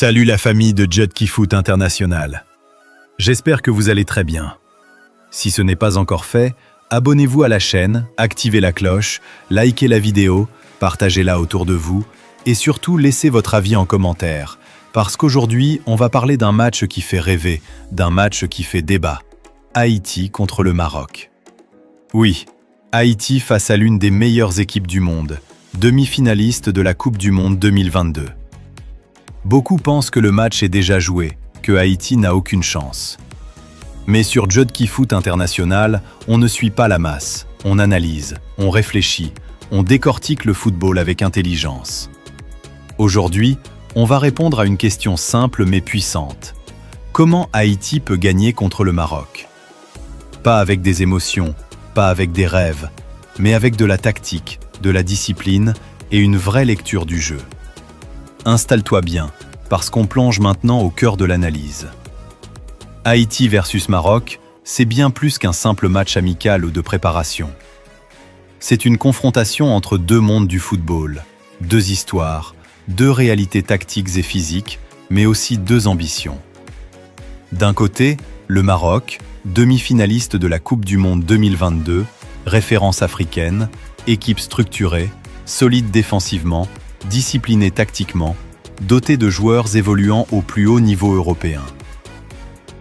Salut la famille de Judkey Foot International. J'espère que vous allez très bien. Si ce n'est pas encore fait, abonnez-vous à la chaîne, activez la cloche, likez la vidéo, partagez-la autour de vous et surtout laissez votre avis en commentaire. Parce qu'aujourd'hui, on va parler d'un match qui fait rêver, d'un match qui fait débat. Haïti contre le Maroc. Oui, Haïti face à l'une des meilleures équipes du monde, demi-finaliste de la Coupe du Monde 2022. Beaucoup pensent que le match est déjà joué, que Haïti n'a aucune chance. Mais sur Judkey Foot International, on ne suit pas la masse, on analyse, on réfléchit, on décortique le football avec intelligence. Aujourd'hui, on va répondre à une question simple mais puissante. Comment Haïti peut gagner contre le Maroc? Pas avec des émotions, pas avec des rêves, mais avec de la tactique, de la discipline et une vraie lecture du jeu. Installe-toi bien, parce qu'on plonge maintenant au cœur de l'analyse. Haïti versus Maroc, c'est bien plus qu'un simple match amical ou de préparation. C'est une confrontation entre deux mondes du football, deux histoires, deux réalités tactiques et physiques, mais aussi deux ambitions. D'un côté, le Maroc, demi-finaliste de la Coupe du Monde 2022, référence africaine, équipe structurée, solide défensivement, discipliné tactiquement, doté de joueurs évoluant au plus haut niveau européen.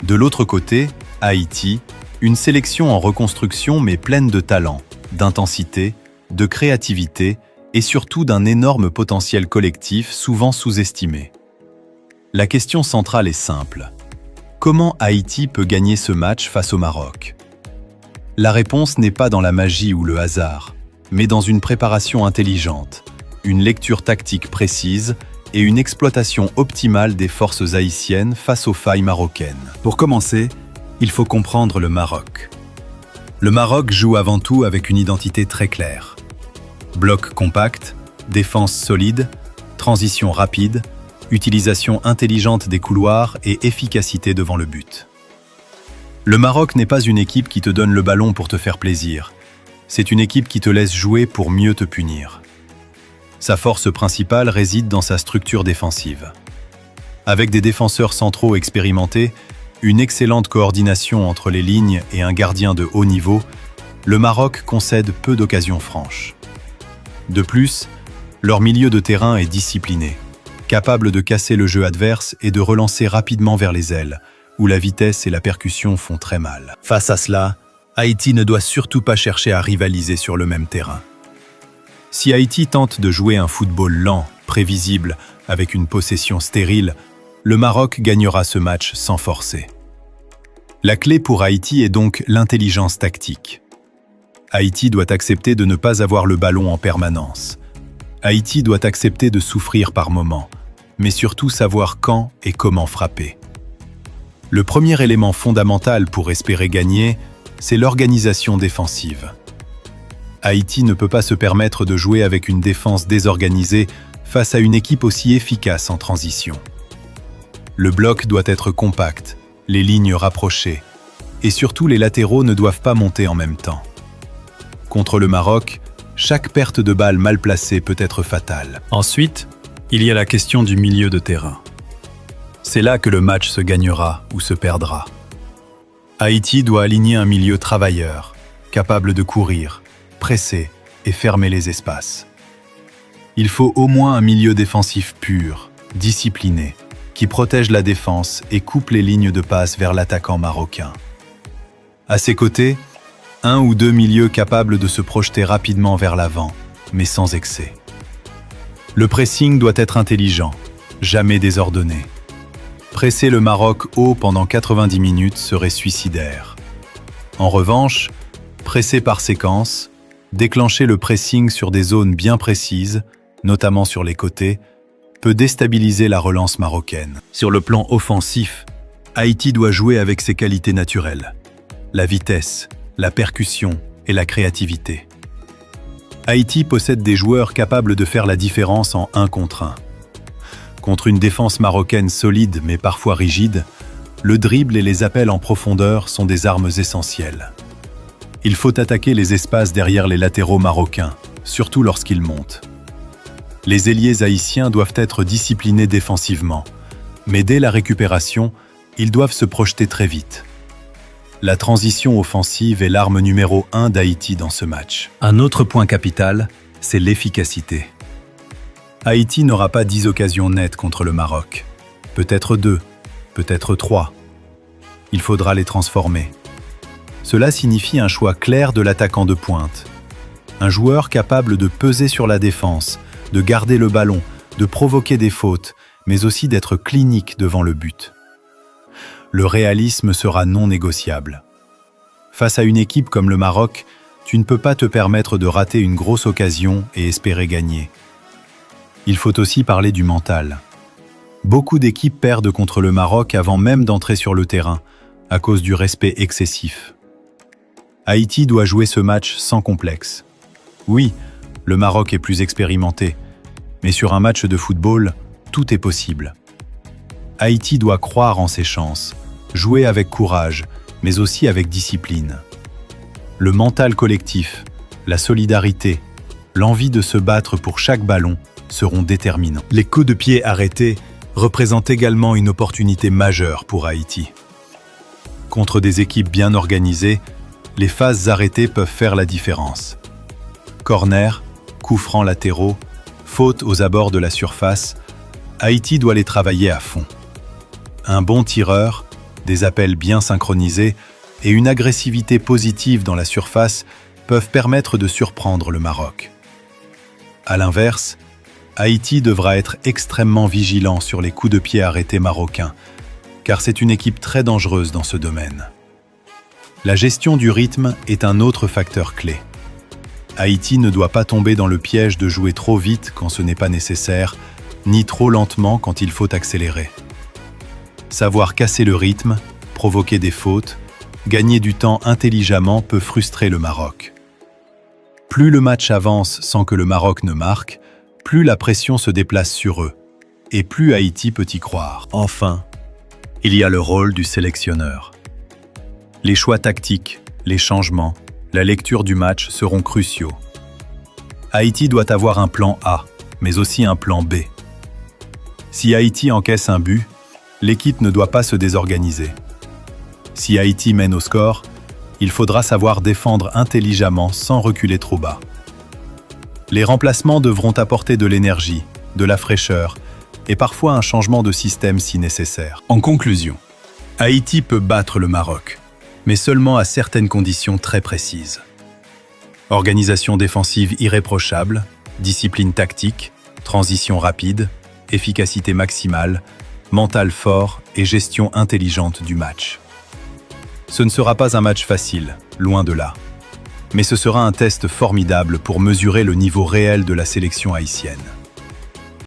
De l'autre côté, Haïti, une sélection en reconstruction mais pleine de talent, d'intensité, de créativité et surtout d'un énorme potentiel collectif souvent sous-estimé. La question centrale est simple. Comment Haïti peut gagner ce match face au Maroc? La réponse n'est pas dans la magie ou le hasard, mais dans une préparation intelligente, une lecture tactique précise et une exploitation optimale des forces haïtiennes face aux failles marocaines. Pour commencer, il faut comprendre le Maroc. Le Maroc joue avant tout avec une identité très claire. Bloc compact, défense solide, transition rapide, utilisation intelligente des couloirs et efficacité devant le but. Le Maroc n'est pas une équipe qui te donne le ballon pour te faire plaisir. C'est une équipe qui te laisse jouer pour mieux te punir. Sa force principale réside dans sa structure défensive. Avec des défenseurs centraux expérimentés, une excellente coordination entre les lignes et un gardien de haut niveau, le Maroc concède peu d'occasions franches. De plus, leur milieu de terrain est discipliné, capable de casser le jeu adverse et de relancer rapidement vers les ailes, où la vitesse et la percussion font très mal. Face à cela, Haïti ne doit surtout pas chercher à rivaliser sur le même terrain. Si Haïti tente de jouer un football lent, prévisible, avec une possession stérile, le Maroc gagnera ce match sans forcer. La clé pour Haïti est donc l'intelligence tactique. Haïti doit accepter de ne pas avoir le ballon en permanence. Haïti doit accepter de souffrir par moments, mais surtout savoir quand et comment frapper. Le premier élément fondamental pour espérer gagner, c'est l'organisation défensive. Haïti ne peut pas se permettre de jouer avec une défense désorganisée face à une équipe aussi efficace en transition. Le bloc doit être compact, les lignes rapprochées, et surtout les latéraux ne doivent pas monter en même temps. Contre le Maroc, chaque perte de balle mal placée peut être fatale. Ensuite, il y a la question du milieu de terrain. C'est là que le match se gagnera ou se perdra. Haïti doit aligner un milieu travailleur, capable de courir, presser et fermer les espaces. Il faut au moins un milieu défensif pur, discipliné, qui protège la défense et coupe les lignes de passe vers l'attaquant marocain. À ses côtés, un ou deux milieux capables de se projeter rapidement vers l'avant, mais sans excès. Le pressing doit être intelligent, jamais désordonné. Presser le Maroc haut pendant 90 minutes serait suicidaire. En revanche, presser par séquence, déclencher le pressing sur des zones bien précises, notamment sur les côtés, peut déstabiliser la relance marocaine. Sur le plan offensif, Haïti doit jouer avec ses qualités naturelles. La vitesse, la percussion et la créativité. Haïti possède des joueurs capables de faire la différence en 1 contre 1. Contre une défense marocaine solide mais parfois rigide, le dribble et les appels en profondeur sont des armes essentielles. Il faut attaquer les espaces derrière les latéraux marocains, surtout lorsqu'ils montent. Les ailiers haïtiens doivent être disciplinés défensivement, Mais dès la récupération, ils doivent se projeter très vite. La transition offensive est l'arme numéro 1 d'Haïti dans ce match. Un autre point capital, c'est l'efficacité. Haïti n'aura pas 10 occasions nettes contre le Maroc. Peut-être 2, peut-être 3. Il faudra les transformer. Cela signifie un choix clair de l'attaquant de pointe. Un joueur capable de peser sur la défense, de garder le ballon, de provoquer des fautes, mais aussi d'être clinique devant le but. Le réalisme sera non négociable. Face à une équipe comme le Maroc, tu ne peux pas te permettre de rater une grosse occasion et espérer gagner. Il faut aussi parler du mental. Beaucoup d'équipes perdent contre le Maroc avant même d'entrer sur le terrain, à cause du respect excessif. Haïti doit jouer ce match sans complexe. Oui, le Maroc est plus expérimenté, mais sur un match de football, tout est possible. Haïti doit croire en ses chances, jouer avec courage, mais aussi avec discipline. Le mental collectif, la solidarité, l'envie de se battre pour chaque ballon seront déterminants. Les coups de pied arrêtés représentent également une opportunité majeure pour Haïti. Contre des équipes bien organisées, les phases arrêtées peuvent faire la différence. Corner, coups francs latéraux, fautes aux abords de la surface, Haïti doit les travailler à fond. Un bon tireur, des appels bien synchronisés et une agressivité positive dans la surface peuvent permettre de surprendre le Maroc. À l'inverse, Haïti devra être extrêmement vigilant sur les coups de pied arrêtés marocains, car c'est une équipe très dangereuse dans ce domaine. La gestion du rythme est un autre facteur clé. Haïti ne doit pas tomber dans le piège de jouer trop vite quand ce n'est pas nécessaire, ni trop lentement quand il faut accélérer. Savoir casser le rythme, provoquer des fautes, gagner du temps intelligemment peut frustrer le Maroc. Plus le match avance sans que le Maroc ne marque, plus la pression se déplace sur eux, et plus Haïti peut y croire. Enfin, il y a le rôle du sélectionneur. Les choix tactiques, les changements, la lecture du match seront cruciaux. Haïti doit avoir un plan A, mais aussi un plan B. Si Haïti encaisse un but, l'équipe ne doit pas se désorganiser. Si Haïti mène au score, il faudra savoir défendre intelligemment sans reculer trop bas. Les remplacements devront apporter de l'énergie, de la fraîcheur et parfois un changement de système si nécessaire. En conclusion, Haïti peut battre le Maroc, mais seulement à certaines conditions très précises. Organisation défensive irréprochable, discipline tactique, transition rapide, efficacité maximale, mental fort et gestion intelligente du match. Ce ne sera pas un match facile, loin de là. Mais ce sera un test formidable pour mesurer le niveau réel de la sélection haïtienne.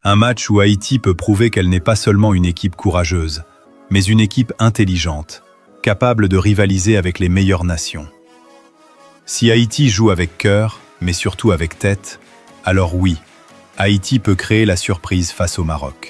Un match où Haïti peut prouver qu'elle n'est pas seulement une équipe courageuse, mais une équipe intelligente, capable de rivaliser avec les meilleures nations. Si Haïti joue avec cœur, mais surtout avec tête, alors oui, Haïti peut créer la surprise face au Maroc.